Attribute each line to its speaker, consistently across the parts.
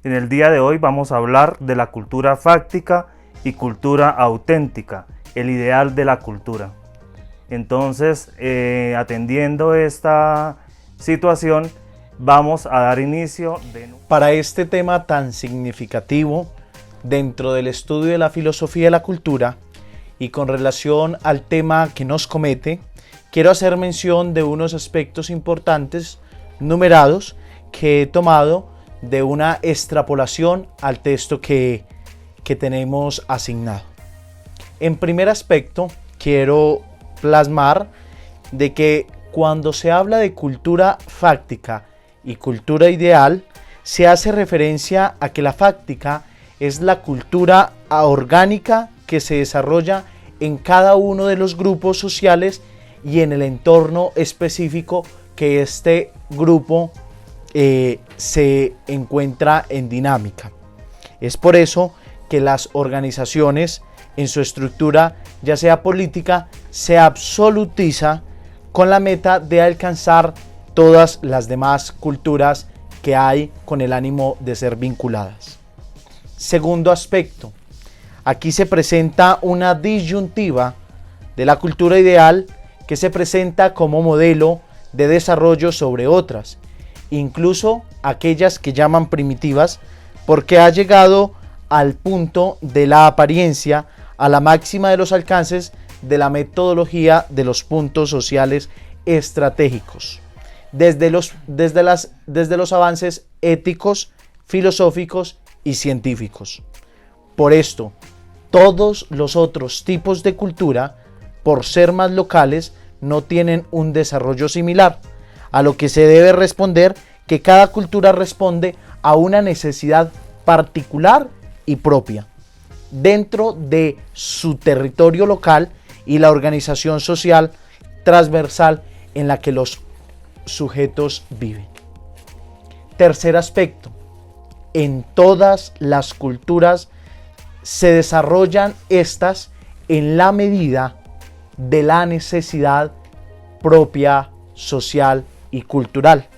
Speaker 1: En el día de hoy vamos a hablar de la cultura fáctica y cultura auténtica, el ideal de la cultura. Entonces, atendiendo esta situación, vamos a dar inicio
Speaker 2: para este tema tan significativo dentro del estudio de la filosofía de la cultura y con relación al tema que nos comete, quiero hacer mención de unos aspectos importantes numerados que he tomado de una extrapolación al texto que tenemos asignado. En primer aspecto, quiero plasmar de que cuando se habla de cultura fáctica y cultura ideal, se hace referencia a que la fáctica es la cultura orgánica que se desarrolla en cada uno de los grupos sociales y en el entorno específico que este grupo se encuentra en dinámica. Es por eso que las organizaciones en su estructura, ya sea política, se absolutiza con la meta de alcanzar todas las demás culturas que hay con el ánimo de ser vinculadas. Segundo aspecto, aquí se presenta una disyuntiva de la cultura ideal que se presenta como modelo de desarrollo sobre otras, incluso aquellas que llaman primitivas, porque ha llegado al punto de la apariencia, a la máxima de los alcances de la metodología de los puntos sociales estratégicos, desde los avances éticos, filosóficos y científicos. Por esto, todos los otros tipos de cultura, por ser más locales, no tienen un desarrollo similar, a lo que se debe responder que cada cultura responde a una necesidad particular y propia dentro de su territorio local y la organización social transversal en la que los sujetos viven. Tercer aspecto, en todas las culturas se desarrollan estas en la medida de la necesidad propia, social y cultural,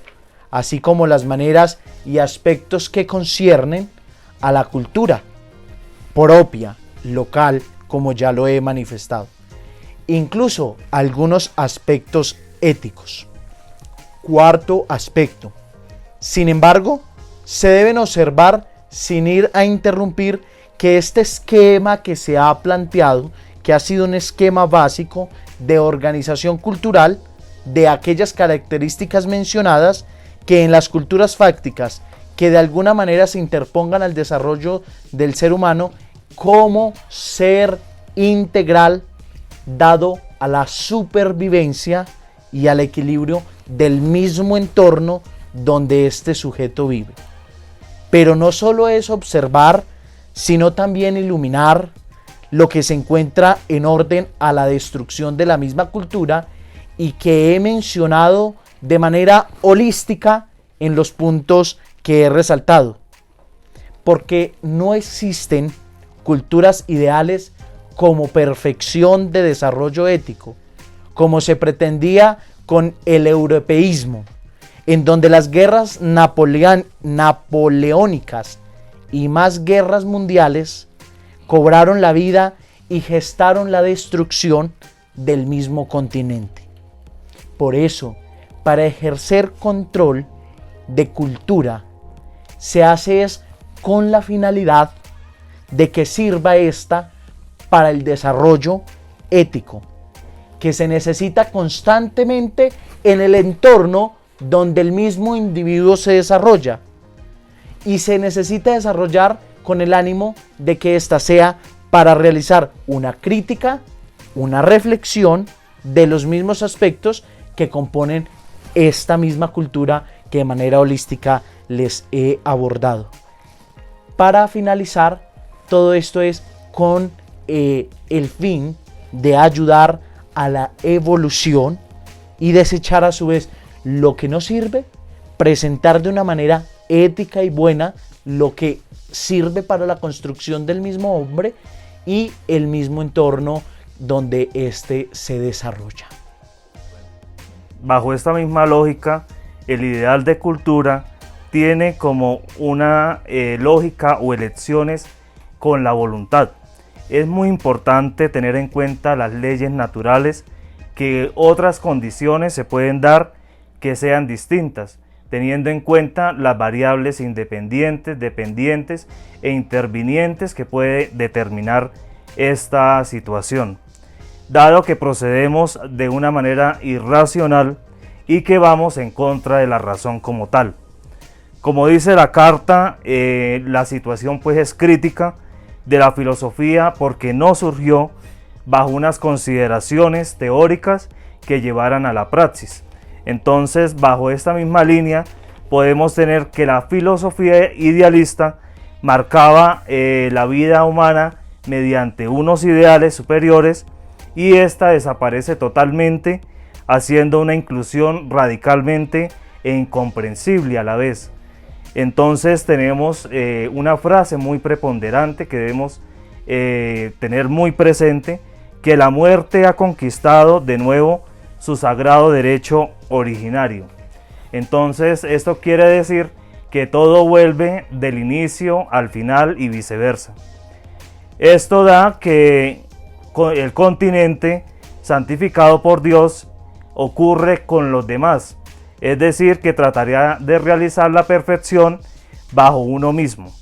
Speaker 2: así como las maneras y aspectos que conciernen a la cultura propia, local, como ya lo he manifestado. Incluso algunos aspectos éticos. Cuarto aspecto. Sin embargo, se deben observar, sin ir a interrumpir, que este esquema que se ha planteado, que ha sido un esquema básico de organización cultural, de aquellas características mencionadas, que en las culturas fácticas, que de alguna manera se interpongan al desarrollo del ser humano como ser integral, dado a la supervivencia y al equilibrio del mismo entorno donde este sujeto vive. Pero no solo es observar, sino también iluminar lo que se encuentra en orden a la destrucción de la misma cultura y que he mencionado de manera holística en los puntos que he resaltado. Porque no existen culturas ideales como perfección de desarrollo ético, como se pretendía con el europeísmo, en donde las guerras napoleónicas y más guerras mundiales cobraron la vida y gestaron la destrucción del mismo continente. Por eso, para ejercer control de cultura, se hace es con la finalidad de que sirva esta para el desarrollo ético, que se necesita constantemente en el entorno donde el mismo individuo se desarrolla, y se necesita desarrollar con el ánimo de que ésta sea para realizar una crítica, una reflexión de los mismos aspectos que componen esta misma cultura que de manera holística les he abordado. Para finalizar, todo esto es con el fin de ayudar a la evolución y desechar a su vez lo que no sirve, presentar de una manera ética y buena lo que sirve para la construcción del mismo hombre y el mismo entorno donde éste se desarrolla.
Speaker 1: Bajo esta misma lógica, el ideal de cultura tiene como una lógica o elecciones con la voluntad. Es muy importante tener en cuenta las leyes naturales, que otras condiciones se pueden dar que sean distintas, teniendo en cuenta las variables independientes, dependientes e intervinientes que puede determinar esta situación. Dado que procedemos de una manera irracional y que vamos en contra de la razón como tal. Como dice la carta, la situación pues es crítica de la filosofía porque no surgió bajo unas consideraciones teóricas que llevaran a la praxis. Entonces, bajo esta misma línea, podemos tener que la filosofía idealista marcaba la vida humana mediante unos ideales superiores, y esta desaparece totalmente, haciendo una inclusión radicalmente e incomprensible a la vez. Entonces tenemos una frase muy preponderante que debemos tener muy presente, que la muerte ha conquistado de nuevo su sagrado derecho originario. Entonces esto quiere decir que todo vuelve del inicio al final y viceversa. Esto da que el continente santificado por Dios ocurre con los demás, es decir, que trataría de realizar la perfección bajo uno mismo.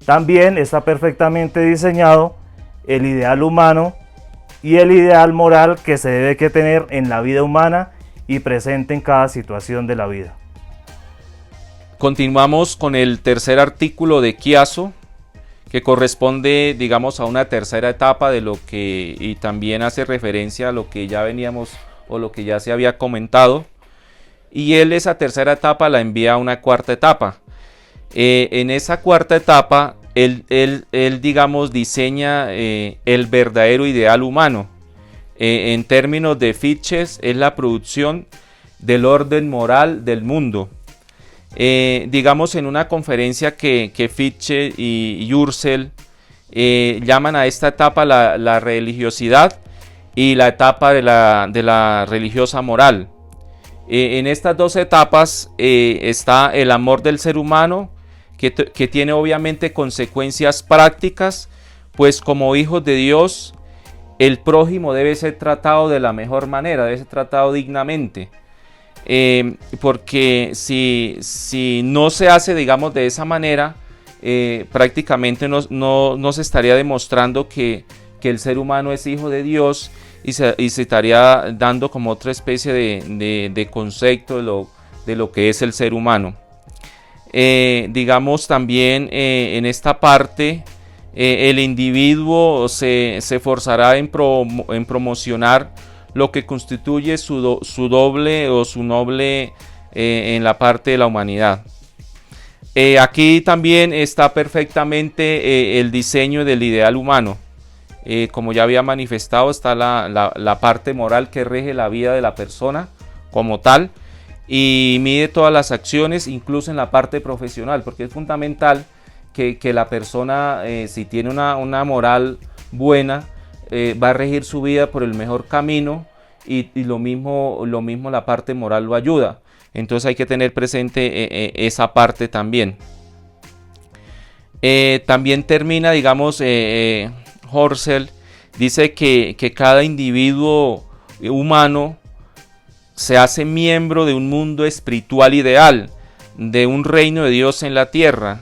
Speaker 1: También está perfectamente diseñado el ideal humano y el ideal moral que se debe que tener en la vida humana y presente en cada situación de la vida.
Speaker 3: Continuamos con el tercer artículo de Chiasso, que corresponde, digamos, a una tercera etapa de lo que, y también hace referencia a lo que ya veníamos o lo que ya se había comentado, y él esa tercera etapa la envía a una cuarta etapa. En esa cuarta etapa, él digamos, diseña el verdadero ideal humano. En términos de Fichte, es la producción del orden moral del mundo. Digamos, en una conferencia que Fichte y Husserl llaman a esta etapa la religiosidad y la etapa de la religiosa moral. En estas dos etapas está el amor del ser humano, que tiene obviamente consecuencias prácticas, pues como hijos de Dios, el prójimo debe ser tratado de la mejor manera, debe ser tratado dignamente. Porque si no se hace, digamos, de esa manera, prácticamente no se estaría demostrando que el ser humano es hijo de Dios, y se estaría dando como otra especie de concepto de lo que es el ser humano. Digamos también en esta parte el individuo se esforzará en promocionar lo que constituye su doble o su noble en la parte de la humanidad. Aquí también está perfectamente el diseño del ideal humano. Como ya había manifestado, está la parte moral que rige la vida de la persona como tal y mide todas las acciones, incluso en la parte profesional, porque es fundamental que la persona, si tiene una moral buena, va a regir su vida por el mejor camino, y lo mismo la parte moral lo ayuda. Entonces hay que tener presente esa parte también. También termina, digamos, Husserl dice que cada individuo humano se hace miembro de un mundo espiritual ideal, de un reino de Dios en la tierra.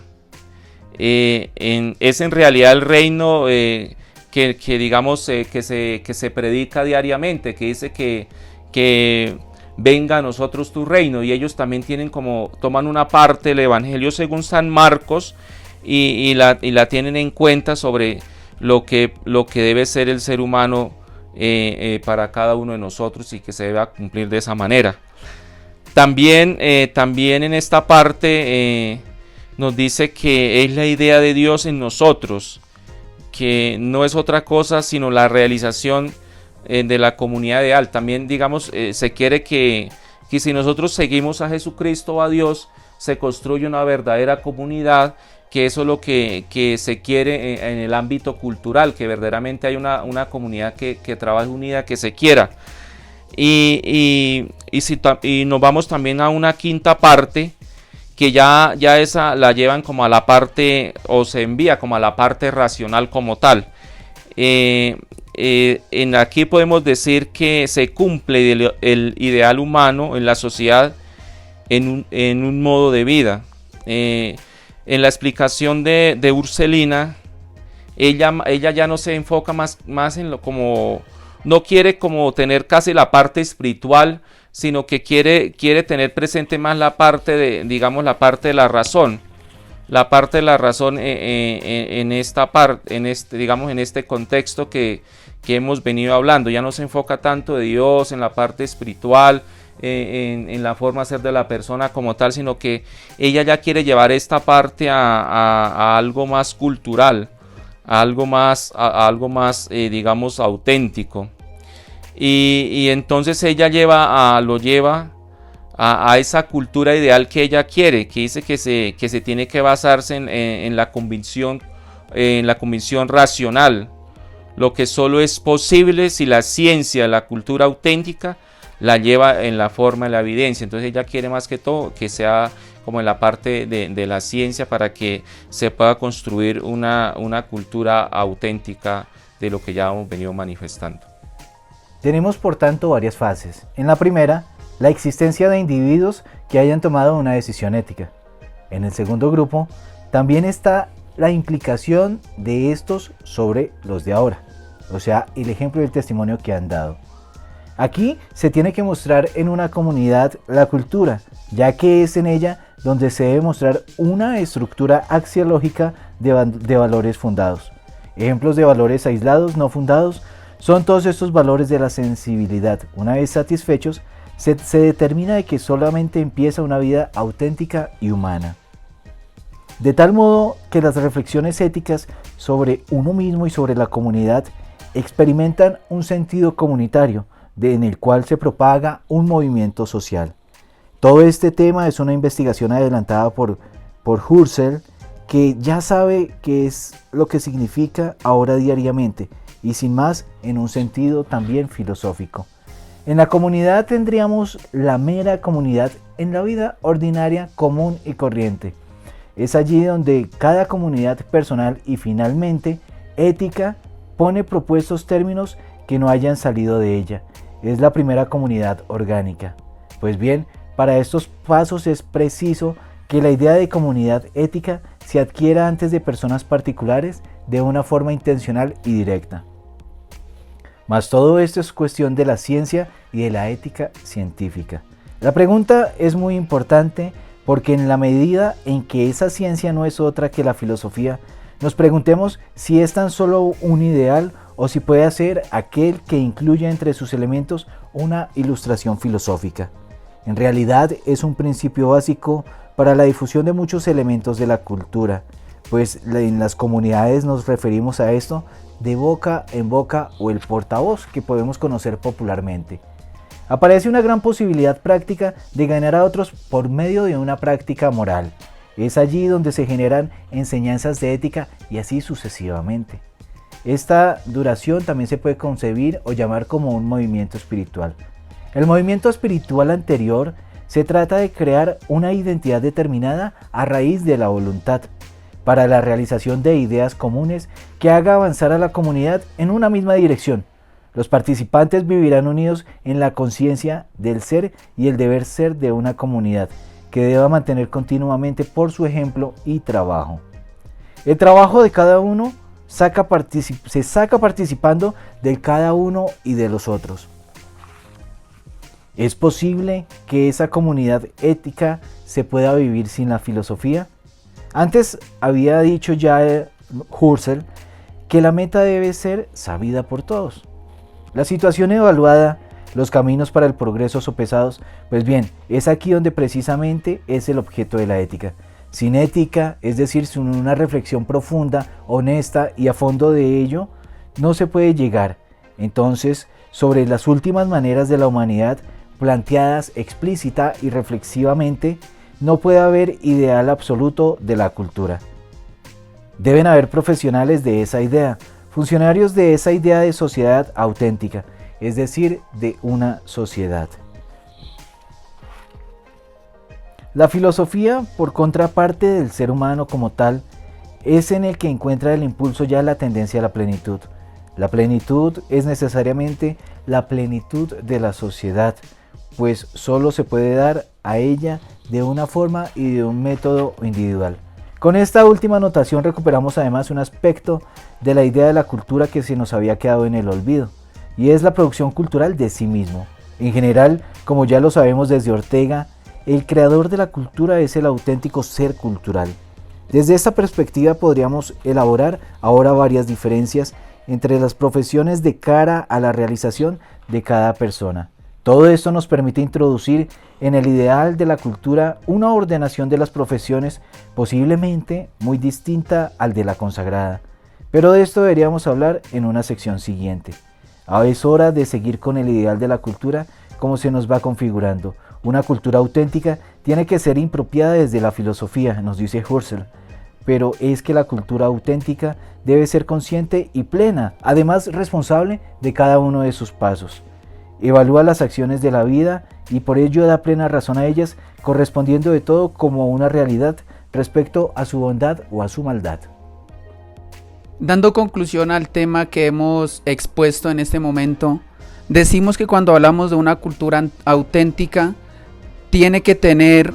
Speaker 3: Es en realidad el reino que digamos que se predica diariamente, que dice que venga a nosotros tu reino, y ellos también toman una parte del Evangelio según San Marcos y la tienen en cuenta sobre lo que debe ser el ser humano para cada uno de nosotros, y que se debe cumplir de esa manera. También en esta parte nos dice que es la idea de Dios en nosotros, que no es otra cosa sino la realización de la comunidad ideal. También, digamos, se quiere que si nosotros seguimos a Jesucristo o a Dios, se construye una verdadera comunidad, que eso es lo que se quiere en el ámbito cultural, que verdaderamente hay una comunidad que trabaje unida, que se quiera. Y nos vamos también a una quinta parte, que ya esa la llevan como a la parte, o se envía como a la parte racional como tal. En aquí podemos decir que se cumple el ideal humano en la sociedad en un modo de vida. En la explicación de Urselina, ella ya no se enfoca más en lo como, no quiere como tener casi la parte espiritual, sino que quiere tener presente más la parte de, digamos, la parte de la razón. La parte de la razón en esta parte, digamos, en este contexto que hemos venido hablando. Ya no se enfoca tanto de Dios en la parte espiritual, en la forma de ser de la persona como tal, sino que ella ya quiere llevar esta parte a algo más cultural, a algo más digamos, auténtico. Y entonces ella lo lleva a esa cultura ideal que ella quiere, que dice que se tiene que basarse en la convicción racional, lo que solo es posible si la ciencia, la cultura auténtica, la lleva en la forma de la evidencia. Entonces ella quiere más que todo que sea como en la parte de la ciencia, para que se pueda construir una cultura auténtica de lo que ya hemos venido manifestando.
Speaker 4: Tenemos por tanto varias fases. En la primera, la existencia de individuos que hayan tomado una decisión ética. En el segundo grupo, también está la implicación de estos sobre los de ahora, o sea, el ejemplo y el testimonio que han dado. Aquí se tiene que mostrar en una comunidad la cultura, ya que es en ella donde se debe mostrar una estructura axiológica de valores fundados. Ejemplos de valores aislados, no fundados, son todos estos valores de la sensibilidad. Una vez satisfechos, se determina de que solamente empieza una vida auténtica y humana. De tal modo que las reflexiones éticas sobre uno mismo y sobre la comunidad experimentan un sentido comunitario, en el cual se propaga un movimiento social. Todo este tema es una investigación adelantada por Husserl, que ya sabe qué es lo que significa ahora diariamente, y sin más en un sentido también filosófico. En la comunidad tendríamos la mera comunidad en la vida ordinaria, común y corriente. Es allí donde cada comunidad personal y finalmente ética pone propuestos términos que no hayan salido de ella. Es la primera comunidad orgánica. Pues bien, para estos pasos es preciso que la idea de comunidad ética se adquiera antes de personas particulares de una forma intencional y directa. Mas todo esto es cuestión de la ciencia y de la ética científica. La pregunta es muy importante porque en la medida en que esa ciencia no es otra que la filosofía, nos preguntemos si es tan solo un ideal o si puede ser aquel que incluya entre sus elementos una ilustración filosófica. En realidad es un principio básico para la difusión de muchos elementos de la cultura, pues en las comunidades nos referimos a esto de boca en boca o el portavoz que podemos conocer popularmente. Aparece una gran posibilidad práctica de ganar a otros por medio de una práctica moral. Es allí donde se generan enseñanzas de ética y así sucesivamente. Esta duración también se puede concebir o llamar como un movimiento espiritual. El movimiento espiritual anterior se trata de crear una identidad determinada a raíz de la voluntad, para la realización de ideas comunes que haga avanzar a la comunidad en una misma dirección. Los participantes vivirán unidos en la conciencia del ser y el deber ser de una comunidad, que deba mantener continuamente por su ejemplo y trabajo. El trabajo de cada uno se saca participando de cada uno y de los otros. ¿Es posible que esa comunidad ética se pueda vivir sin la filosofía? Antes había dicho ya Husserl que la meta debe ser sabida por todos. La situación evaluada, los caminos para el progreso sopesados, pues bien, es aquí donde precisamente es el objeto de la ética. Sin ética, es decir, sin una reflexión profunda, honesta y a fondo de ello, no se puede llegar. Entonces, sobre las últimas maneras de la humanidad, planteadas explícita y reflexivamente, no puede haber ideal absoluto de la cultura. Deben haber profesionales de esa idea, funcionarios de esa idea de sociedad auténtica, es decir, de una sociedad. La filosofía, por contraparte del ser humano como tal, es en el que encuentra el impulso ya la tendencia a la plenitud. La plenitud es necesariamente la plenitud de la sociedad, pues solo se puede dar a ella de una forma y de un método individual. Con esta última anotación recuperamos además un aspecto de la idea de la cultura que se nos había quedado en el olvido, y es la producción cultural de sí mismo. En general, como ya lo sabemos desde Ortega, el creador de la cultura es el auténtico ser cultural. Desde esta perspectiva podríamos elaborar ahora varias diferencias entre las profesiones de cara a la realización de cada persona. Todo esto nos permite introducir en el ideal de la cultura una ordenación de las profesiones posiblemente muy distinta al de la consagrada. Pero de esto deberíamos hablar en una sección siguiente. Ahora es hora de seguir con el ideal de la cultura como se nos va configurando. Una cultura auténtica tiene que ser impropiada desde la filosofía, nos dice Husserl, pero es que la cultura auténtica debe ser consciente y plena, además responsable de cada uno de sus pasos. Evalúa las acciones de la vida y por ello da plena razón a ellas, correspondiendo de todo como una realidad respecto a su bondad o a su maldad.
Speaker 5: Dando conclusión al tema que hemos expuesto en este momento, decimos que cuando hablamos de una cultura auténtica, tiene que tener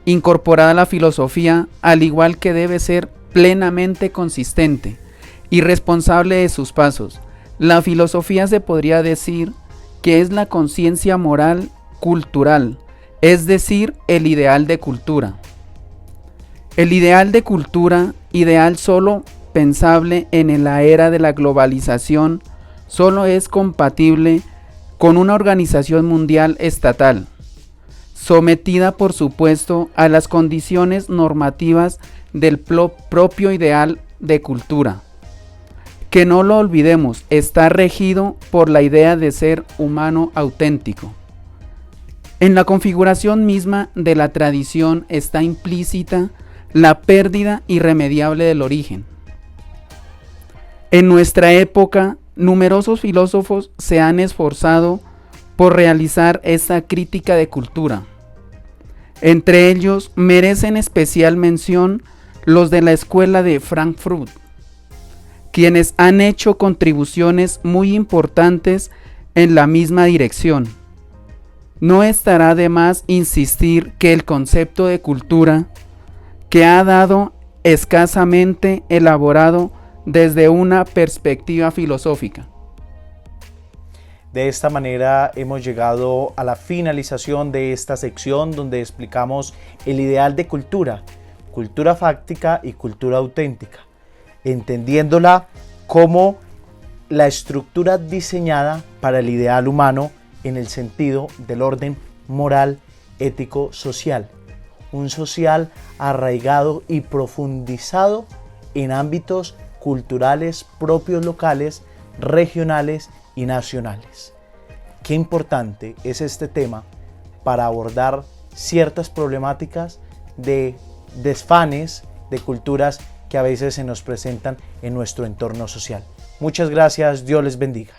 Speaker 5: incorporada la filosofía, al igual que debe ser plenamente consistente y responsable de sus pasos. La filosofía se podría decir que es la conciencia moral cultural, es decir, el ideal de cultura. El ideal de cultura, ideal solo pensable en la era de la globalización, solo es compatible con una organización mundial estatal, sometida por supuesto a las condiciones normativas del propio ideal de cultura, que no lo olvidemos, está regido por la idea de ser humano auténtico. En la configuración misma de la tradición está implícita la pérdida irremediable del origen. En nuestra época, numerosos filósofos se han esforzado por realizar esta crítica de cultura. Entre ellos merecen especial mención los de la escuela de Frankfurt, quienes han hecho contribuciones muy importantes en la misma dirección. No estará de más insistir que el concepto de cultura, que ha dado escasamente elaborado desde una perspectiva filosófica.
Speaker 2: De esta manera hemos llegado a la finalización de esta sección donde explicamos el ideal de cultura, cultura fáctica y cultura auténtica, entendiéndola como la estructura diseñada para el ideal humano en el sentido del orden moral, ético, social, un social arraigado y profundizado en ámbitos culturales propios locales, regionales y nacionales. Qué importante es este tema para abordar ciertas problemáticas de desfanes de culturas que a veces se nos presentan en nuestro entorno social. Muchas gracias, Dios les bendiga.